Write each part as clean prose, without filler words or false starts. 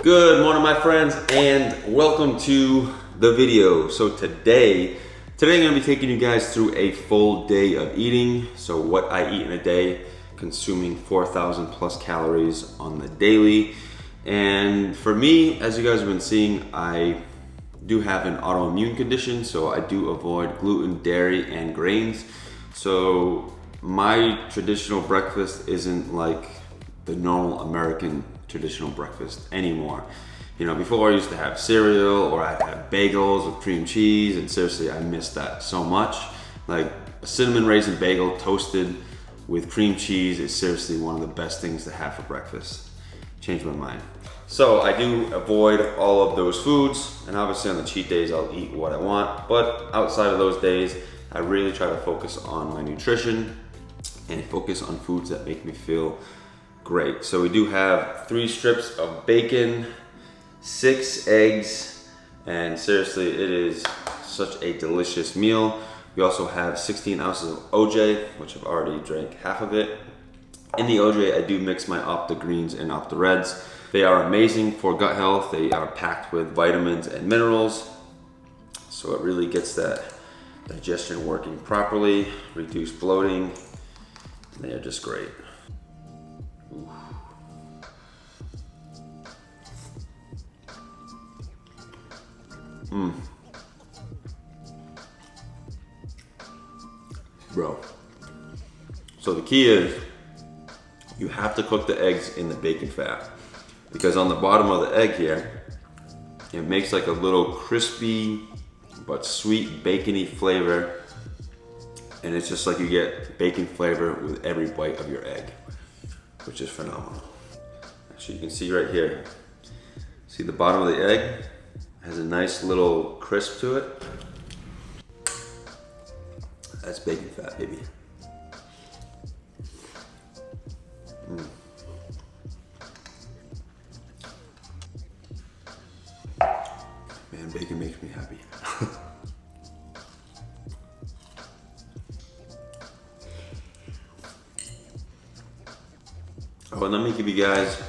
Good morning, my friends, and welcome to the video. So today I'm gonna be taking you guys through a full day of eating. So what I eat in a day, consuming 4,000 plus calories on the daily. And for me, as you guys have been seeing, I do have an autoimmune condition, so I do avoid gluten, dairy, and grains. So my traditional breakfast isn't like the normal American traditional breakfast anymore. You know, before I used to have cereal or I'd have bagels with cream cheese, and seriously, I miss that so much. Like a cinnamon raisin bagel toasted with cream cheese is seriously one of the best things to have for breakfast. Changed my mind. So I do avoid all of those foods, and obviously on the cheat days I'll eat what I want, but outside of those days I really try to focus on my nutrition and focus on foods that make me feel great. So we do have 3 strips of bacon, 6 eggs, and seriously, it is such a delicious meal. We also have 16 ounces of OJ, which I've already drank half of it. In the OJ, I do mix my Opta Greens and Opta Reds. They are amazing for gut health. They are packed with vitamins and minerals, so it really gets that digestion working properly, reduce bloating. They are just great. Ooh. Bro. So the key is you have to cook the eggs in the bacon fat, because on the bottom of the egg here, it makes like a little crispy but sweet bacony flavor, and it's just like you get bacon flavor with every bite of your egg, which is phenomenal. Actually, you can see right here, see the bottom of the egg has a nice little crisp to it. That's bacon fat, baby. Man, bacon makes me happy. Oh, and let me give you guys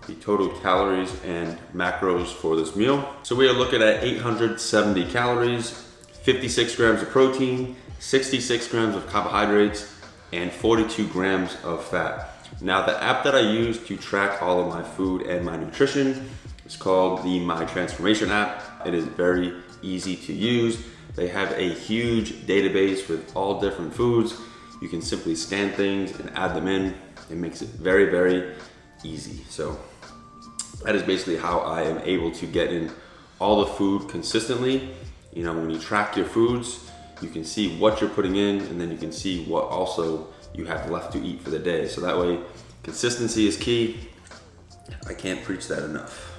the total calories and macros for this meal. So we are looking at 870 calories, 56 grams of protein, 66 grams of carbohydrates, and 42 grams of fat. Now, the app that I use to track all of my food and my nutrition is called the My Transformation app. It is very easy to use. They have a huge database with all different foods. You can simply scan things and add them in. It makes it very, very easy. So that is basically how I am able to get in all the food consistently. You know, when you track your foods, you can see what you're putting in, and then you can see what also you have left to eat for the day. So that way, consistency is key. I can't preach that enough.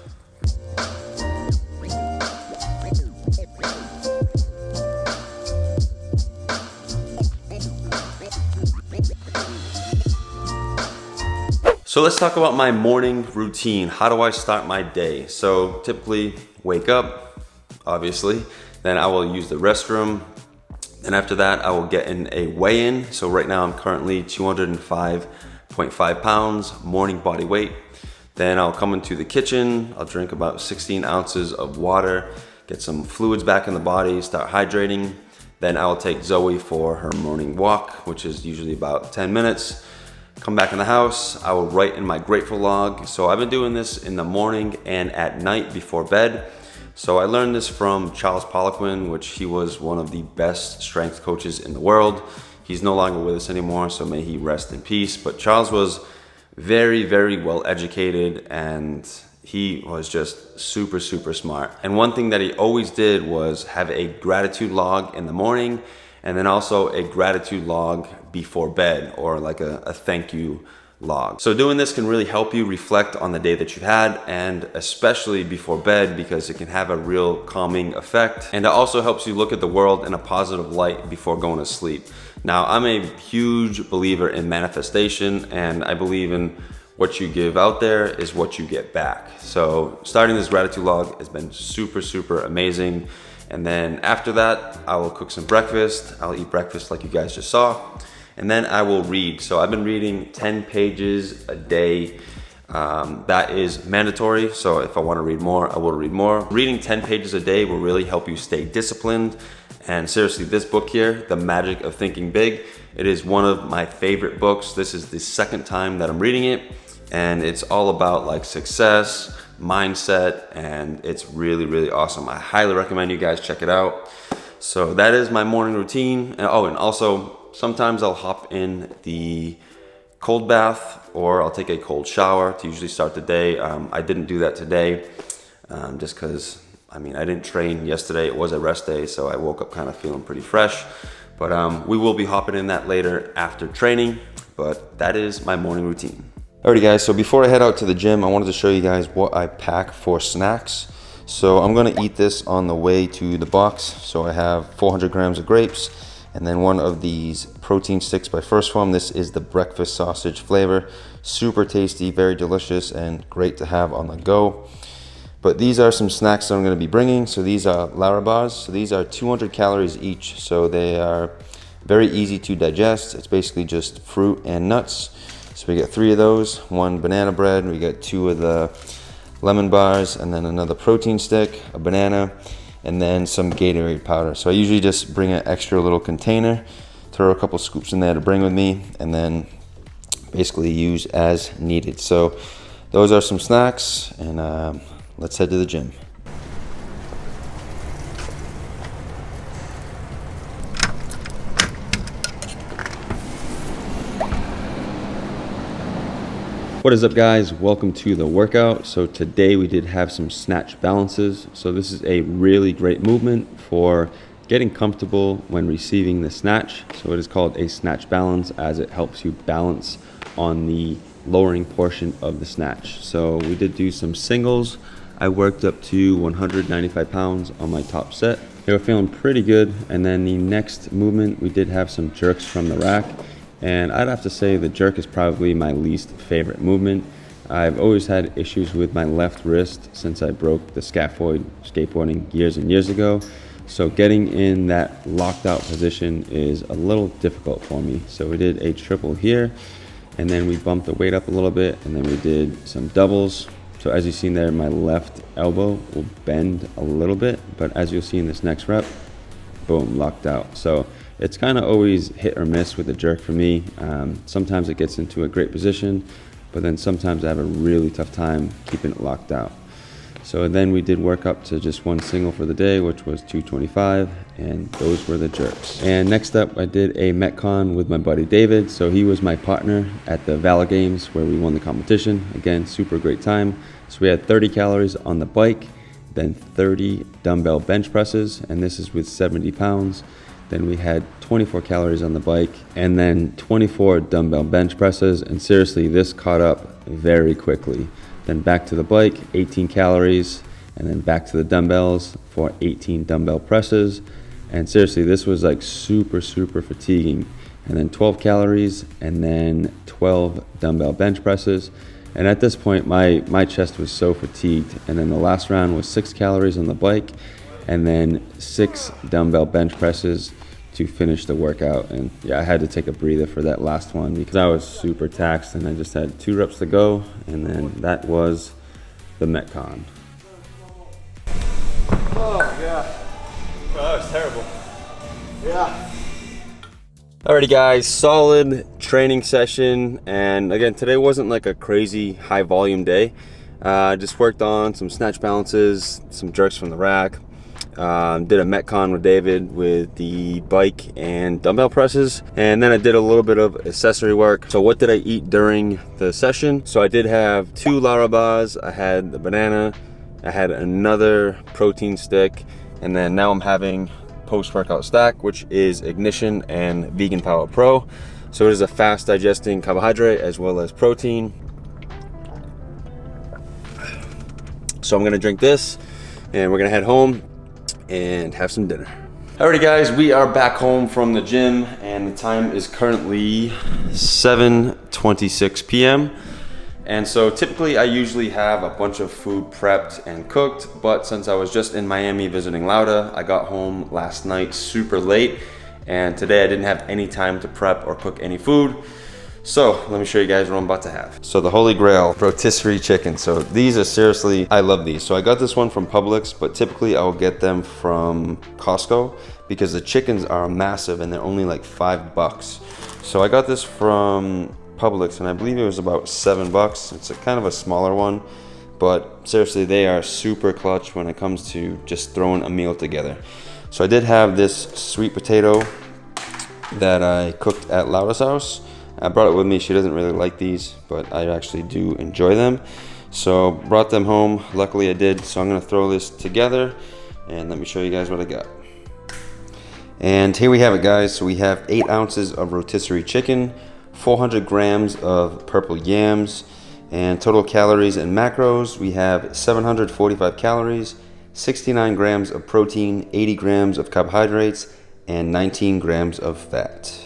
So let's talk about my morning routine. How do I start my day? So typically wake up, obviously, then I will use the restroom. And after that, I will get in a weigh-in. So right now I'm currently 205.5 pounds, morning body weight. Then I'll come into the kitchen. I'll drink about 16 ounces of water, get some fluids back in the body, start hydrating. Then I will take Zoe for her morning walk, which is usually about 10 minutes. Come back in the house, I will write in my grateful log. So I've been doing this in the morning and at night before bed. So I learned this from Charles Poliquin, which he was one of the best strength coaches in the world. He's no longer with us anymore, so may he rest in peace. But Charles was very, very well educated, and he was just super, super smart. And one thing that he always did was have a gratitude log in the morning, and then also a gratitude log before bed, or like a thank you log. So doing this can really help you reflect on the day that you had, and especially before bed, because it can have a real calming effect. And it also helps you look at the world in a positive light before going to sleep. Now, I'm a huge believer in manifestation, and I believe in what you give out there is what you get back. So starting this gratitude log has been super, super amazing. And then after that, I will cook some breakfast. I'll eat breakfast like you guys just saw. And then I will read. So I've been reading 10 pages a day That is mandatory, so if I want to read more, I will read more. Reading 10 pages a day will really help you stay disciplined. And seriously, this book here, The Magic of Thinking Big, it is one of my favorite books. This is the second time that I'm reading it, and it's all about like success, mindset, and it's really, really awesome. I highly recommend you guys check it out. So that is my morning routine. And also sometimes I'll hop in the cold bath, or I'll take a cold shower to usually start the day. I didn't do that today just because, I didn't train yesterday. It was a rest day, so I woke up kind of feeling pretty fresh. But we will be hopping in that later after training, but that is my morning routine. Alrighty guys, so before I head out to the gym, I wanted to show you guys what I pack for snacks. So I'm gonna eat this on the way to the box. So I have 400 grams of grapes, and then one of these protein sticks by First Form. This is the breakfast sausage flavor. Super tasty, very delicious, and great to have on the go. But these are some snacks that I'm going to be bringing. So these are Larabars. So these are 200 calories each. So they are very easy to digest. It's basically just fruit and nuts. So we get 3 of those, 1 banana bread, we get 2 of the lemon bars, and then another protein stick, a banana, and then some Gatorade powder. So I usually just bring an extra little container, throw a couple scoops in there to bring with me, and then basically use as needed. So those are some snacks, and let's head to the gym. What is up guys, welcome to the workout. So today we did have some snatch balances. So this is a really great movement for getting comfortable when receiving the snatch. So it is called a snatch balance, as it helps you balance on the lowering portion of the snatch. So we did do some singles. I worked up to 195 pounds on my top set. They were feeling pretty good. And then the next movement, we did have some jerks from the rack. And I'd have to say the jerk is probably my least favorite movement. I've always had issues with my left wrist since I broke the scaphoid skateboarding years and years ago. So getting in that locked out position is a little difficult for me. So we did a triple here, and then we bumped the weight up a little bit, and then we did some doubles. So as you've seen there, my left elbow will bend a little bit, but as you'll see in this next rep, boom, locked out. So it's kind of always hit or miss with the jerk for me. Sometimes it gets into a great position, but then sometimes I have a really tough time keeping it locked out. So then we did work up to just 1 single for the day, which was 225, and those were the jerks. And next up, I did a Metcon with my buddy David. So he was my partner at the Valor Games where we won the competition. Again, super great time. So we had 30 calories on the bike, then 30 dumbbell bench presses, and this is with 70 pounds. Then we had 24 calories on the bike, and then 24 dumbbell bench presses. And seriously, this caught up very quickly. Then back to the bike, 18 calories, and then back to the dumbbells for 18 dumbbell presses. And seriously, this was like super fatiguing. And then 12 calories, and then 12 dumbbell bench presses. And at this point, my chest was so fatigued. And then the last round was 6 calories on the bike, and then 6 dumbbell bench presses to finish the workout. And yeah, I had to take a breather for that last one because I was super taxed, and I just had 2 reps to go, and then that was the Metcon. Oh my god. Oh, that was terrible. Yeah. Alrighty guys, solid training session, and again, today wasn't like a crazy high volume day. Just worked on some snatch balances, some jerks from the rack. Did a Metcon with David with the bike and dumbbell presses, and then I did a little bit of accessory work. So what did I eat during the session? So I did have 2 Larabars, I had the banana, I had another protein stick, and then now I'm having post-workout stack, which is Ignition and Vegan Power Pro. So it is a fast digesting carbohydrate as well as protein. So I'm gonna drink this, and we're gonna head home and have some dinner. Alrighty guys, we are back home from the gym, and the time is currently 7:26 p.m. And so typically I usually have a bunch of food prepped and cooked, but since I was just in Miami visiting Lauda, I got home last night super late, and today I didn't have any time to prep or cook any food. So let me show you guys what I'm about to have. So the holy grail, rotisserie chicken. So these are seriously, I love these. So I got this one from Publix, but typically I will get them from Costco because the chickens are massive and they're only like $5. So I got this from Publix and I believe it was about $7. It's a kind of a smaller one, but seriously, they are super clutch when it comes to just throwing a meal together. So I did have this sweet potato that I cooked at Laura's house. I brought it with me. She doesn't really like these, but I actually do enjoy them. So brought them home. Luckily I did. So I'm gonna throw this together and let me show you guys what I got. And here we have it, guys. So we have 8 ounces of rotisserie chicken, 400 grams of purple yams, and total calories and macros, we have 745 calories, 69 grams of protein, 80 grams of carbohydrates, and 19 grams of fat.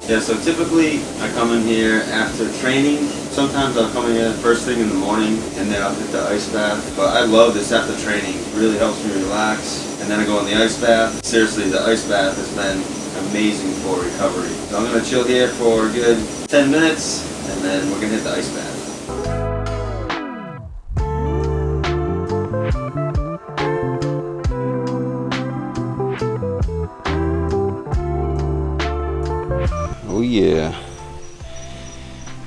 Yeah, so typically I come in here after training. Sometimes I'll come in here first thing in the morning and then I'll hit the ice bath. But I love this after training. It really helps me relax. And then I go in the ice bath. Seriously, the ice bath has been amazing for recovery. So I'm gonna chill here for a good 10 minutes and then we're gonna hit the ice bath. Oh yeah.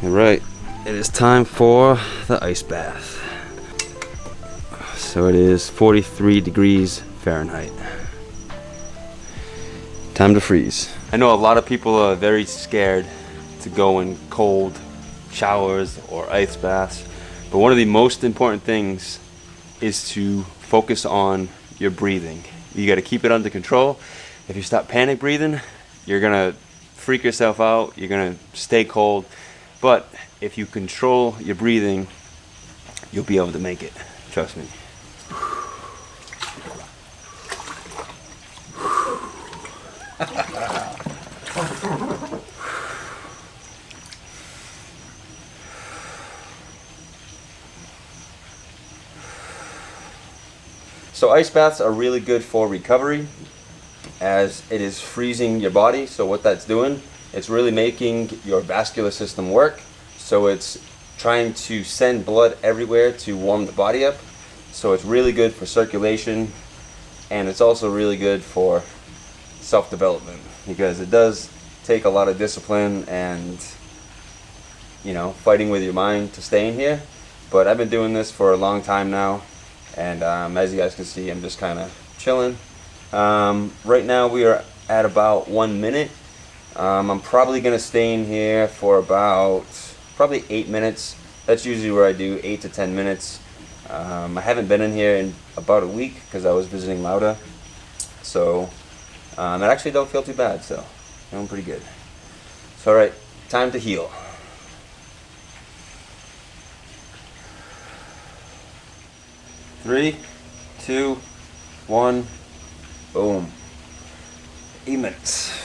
All right, it is time for the ice bath. So it is 43 degrees Fahrenheit. Time to freeze. I know a lot of people are very scared to go in cold showers or ice baths, but one of the most important things is to focus on your breathing. You got to keep it under control. If you stop panic breathing, you're gonna freak yourself out, you're gonna stay cold. But if you control your breathing, you'll be able to make it. Trust me. So ice baths are really good for recovery as it is freezing your body. So what that's doing, it's really making your vascular system work. So it's trying to send blood everywhere to warm the body up. So it's really good for circulation, and it's also really good for self-development because it does take a lot of discipline and, you know, fighting with your mind to stay in here. But I've been doing this for a long time now, and as you guys can see, I'm just kind of chilling. Right now we are at about 1 minute. I'm probably gonna stay in here for about probably 8 minutes. That's usually where I do 8 to 10 minutes. I haven't been in here in about a week because I was visiting Lauda. So I actually don't feel too bad, so I'm pretty good. So alright, time to heal. Three, 2, 1, boom. 8 minutes.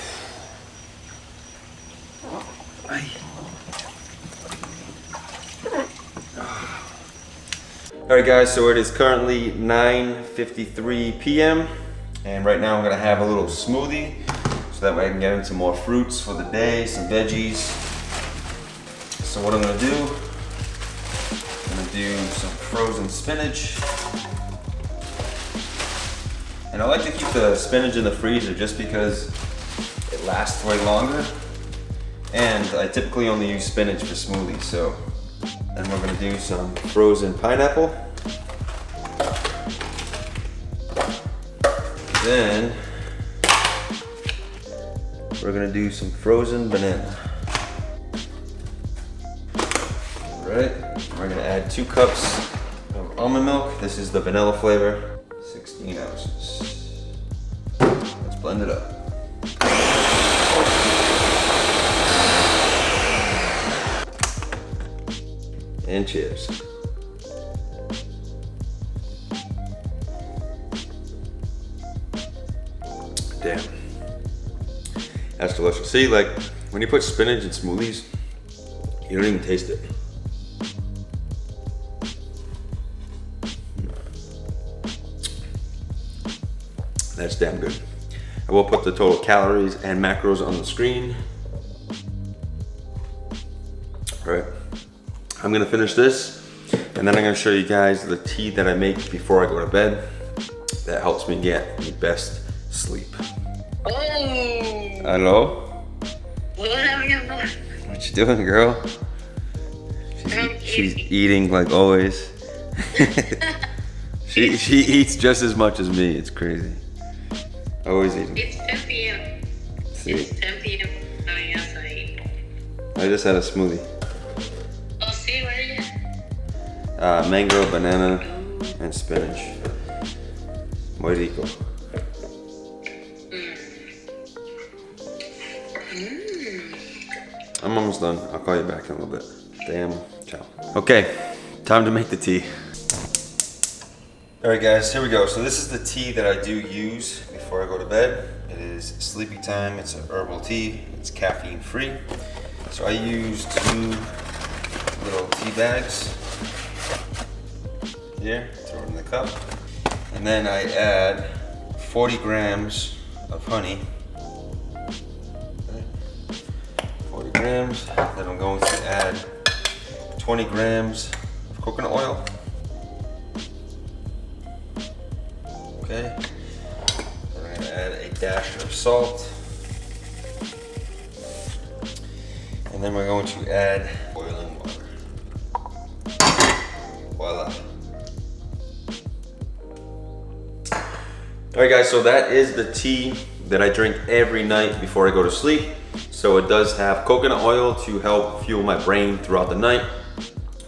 Alright guys, so it is currently 9:53 p.m. and right now I'm gonna have a little smoothie so that way I can get into more fruits for the day, some veggies. So what I'm gonna do, I'm gonna do some frozen spinach. And I like to keep the spinach in the freezer just because it lasts way longer. And I typically only use spinach for smoothies, so. And we're gonna do some frozen pineapple. Then we're gonna do some frozen banana. All right, we're gonna add 2 cups of almond milk. This is the vanilla flavor, 16 ounces. Let's blend it up. And cheers. Damn. That's delicious. See, like, when you put spinach in smoothies, you don't even taste it. That's damn good. I will put the total calories and macros on the screen. All right, I'm gonna finish this, and then I'm gonna show you guys the tea that I make before I go to bed. That helps me get the best sleep. Oh. Hello? What What you doing, girl? She's eating like always. she eats just as much as me. It's crazy. Always eating. It's 10 p.m. See? It's 10 p.m. Oh, yes, I eat. I just had a smoothie. Oh, see, where are you? Mango, banana, and spinach. Muy rico. I'm almost done. I'll call you back in a little bit. Damn. Ciao. Okay, time to make the tea. All right, guys, here we go. So this is the tea that I do use before I go to bed. It is sleepy time. It's an herbal tea. It's caffeine free. So I use 2 little tea bags here, throw it in the cup. And then I add 40 grams of honey. Okay. 40 grams. Then I'm going to add 20 grams of coconut oil. Okay. Then I'm gonna add a dash of salt. And then we're going to add boiling water. Voila. All right, guys, so that is the tea that I drink every night before I go to sleep. So it does have coconut oil to help fuel my brain throughout the night.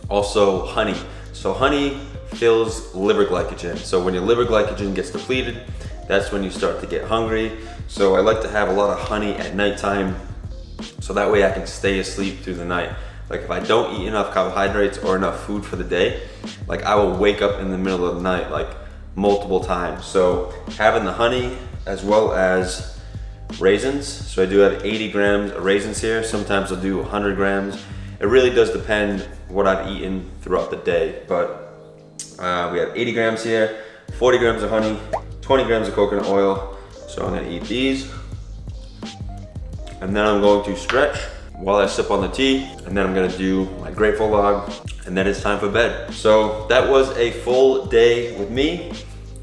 Also honey. So honey fills liver glycogen. So when your liver glycogen gets depleted, that's when you start to get hungry. So I like to have a lot of honey at nighttime, so that way I can stay asleep through the night. Like if I don't eat enough carbohydrates or enough food for the day, like I will wake up in the middle of the night like multiple times. So having the honey as well as raisins. So I do have 80 grams of raisins here. Sometimes I'll do 100 grams. It really does depend what I've eaten throughout the day. But we have 80 grams here, 40 grams of honey, 20 grams of coconut oil. So I'm gonna eat these. And then I'm going to stretch while I sip on the tea. And then I'm gonna do my grateful log. And then it's time for bed. So that was a full day with me.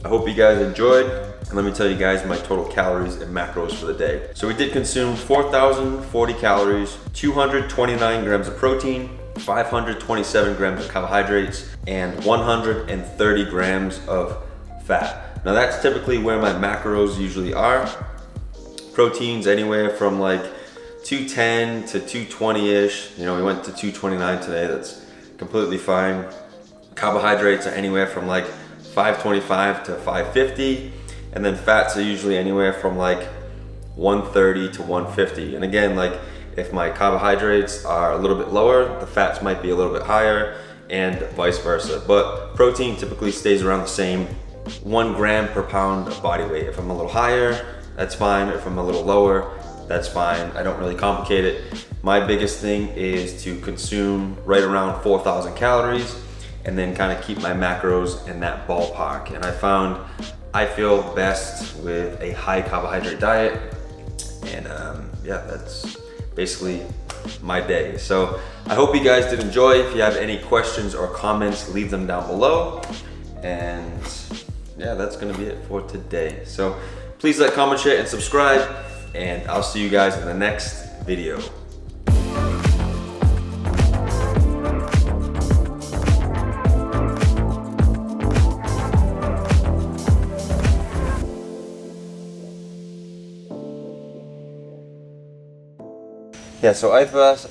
I hope you guys enjoyed. And let me tell you guys my total calories and macros for the day. So we did consume 4,040 calories, 229 grams of protein, 527 grams of carbohydrates, and 130 grams of fat. Now that's typically where my macros usually are. Proteins anywhere from like 210 to 220-ish. You know, we went to 229 today, that's completely fine. Carbohydrates are anywhere from like 525 to 550. And then fats are usually anywhere from like 130 to 150. And again, like if my carbohydrates are a little bit lower, the fats might be a little bit higher, and vice versa. But protein typically stays around the same, 1 gram per pound of body weight. If I'm a little higher, that's fine. If I'm a little lower, that's fine. I don't really complicate it. My biggest thing is to consume right around 4,000 calories and then kind of keep my macros in that ballpark. And I found I feel best with a high carbohydrate diet. And yeah, that's basically my day. So I hope you guys did enjoy. If you have any questions or comments, leave them down below. And yeah, that's gonna be it for today. So please like, comment, share, and subscribe. And I'll see you guys in the next video. Ja, so Eithbeth.